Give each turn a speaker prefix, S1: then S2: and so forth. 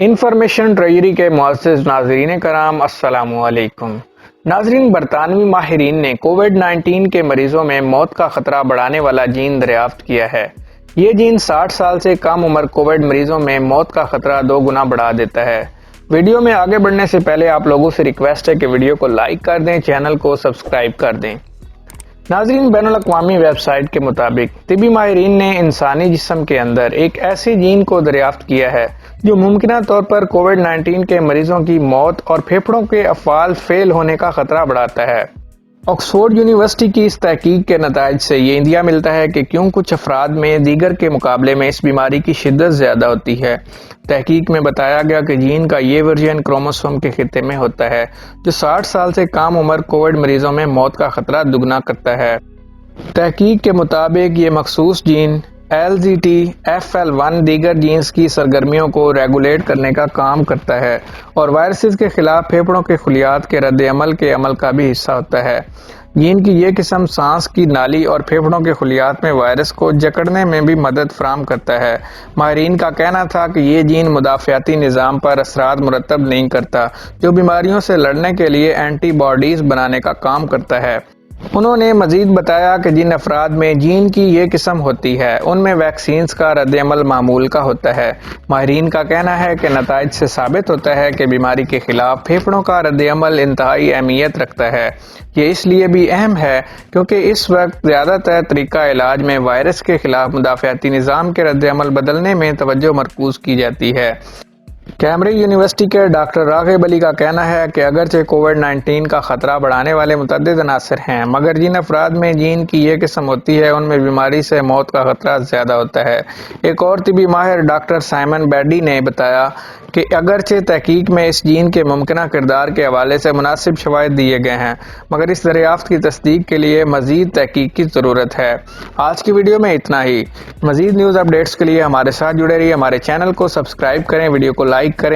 S1: Information treasury کے معزز ناظرین کرام السلام علیکم۔ ناظرین، برطانوی ماہرین نے کووڈ-19 کے مریضوں میں موت کا خطرہ بڑھانے والا جین دریافت کیا ہے۔ یہ جین 60 سال سے کم عمر کووڈ مریضوں میں موت کا خطرہ 2 گنا بڑھا دیتا ہے۔ ویڈیو میں آگے بڑھنے سے پہلے آپ لوگوں سے ریکویسٹ ہے کہ ویڈیو کو لائک کر دیں، چینل کو سبسکرائب کر دیں۔ ناظرین، بین الاقوامی ویب سائٹ کے مطابق طبی ماہرین نے انسانی جسم کے اندر ایک ایسے جین کو دریافت کیا ہے جو ممکنہ طور پر کووڈ-19 کے مریضوں کی موت اور پھیپھڑوں کے افعال فیل ہونے کا خطرہ بڑھاتا ہے۔ آکسفورڈ یونیورسٹی کی اس تحقیق کے نتائج سے یہ اندیا ملتا ہے کہ کیوں کچھ افراد میں دیگر کے مقابلے میں اس بیماری کی شدت زیادہ ہوتی ہے۔ تحقیق میں بتایا گیا کہ جین کا یہ ورژن کروموسوم کے خطے میں ہوتا ہے جو 60 سال سے کم عمر کووڈ مریضوں میں موت کا خطرہ دگنا کرتا ہے۔ تحقیق کے مطابق یہ مخصوص جین LZTFL1 دیگر جینز کی سرگرمیوں کو ریگولیٹ کرنے کا کام کرتا ہے اور وائرسز کے خلاف پھیپھڑوں کے خلیات کے رد عمل کے عمل کا بھی حصہ ہوتا ہے۔ جین کی یہ قسم سانس کی نالی اور پھیپھڑوں کے خلیات میں وائرس کو جکڑنے میں بھی مدد فراہم کرتا ہے۔ ماہرین کا کہنا تھا کہ یہ جین مدافعتی نظام پر اثرات مرتب نہیں کرتا جو بیماریوں سے لڑنے کے لیے اینٹی باڈیز بنانے کا کام کرتا ہے۔ انہوں نے مزید بتایا کہ جن افراد میں جین کی یہ قسم ہوتی ہے ان میں ویکسینز کا رد عمل معمول کا ہوتا ہے۔ ماہرین کا کہنا ہے کہ نتائج سے ثابت ہوتا ہے کہ بیماری کے خلاف پھیپھڑوں کا رد عمل انتہائی اہمیت رکھتا ہے۔ یہ اس لیے بھی اہم ہے کیونکہ اس وقت زیادہ تر طریقہ علاج میں وائرس کے خلاف مدافعتی نظام کے رد عمل بدلنے میں توجہ مرکوز کی جاتی ہے۔ کیمبرج یونیورسٹی کے ڈاکٹر راغب علی کا کہنا ہے کہ اگرچہ کووڈ-19 کا خطرہ بڑھانے والے متعدد عناصر ہیں مگر جن افراد میں جین کی یہ قسم ہوتی ہے ان میں بیماری سے موت کا خطرہ زیادہ ہوتا ہے۔ ایک اور طبی ماہر ڈاکٹر سائمن بیڈی نے بتایا کہ اگرچہ تحقیق میں اس جین کے ممکنہ کردار کے حوالے سے مناسب شواہد دیے گئے ہیں مگر اس دریافت کی تصدیق کے لیے مزید تحقیق کی ضرورت ہے۔ آج کی ویڈیو میں اتنا ہی۔ مزید نیوز اپڈیٹس کے لیے ہمارے ساتھ جڑے رہیے، ہمارے چینل کو سبسکرائب کریں، ویڈیو کو لائک کریں۔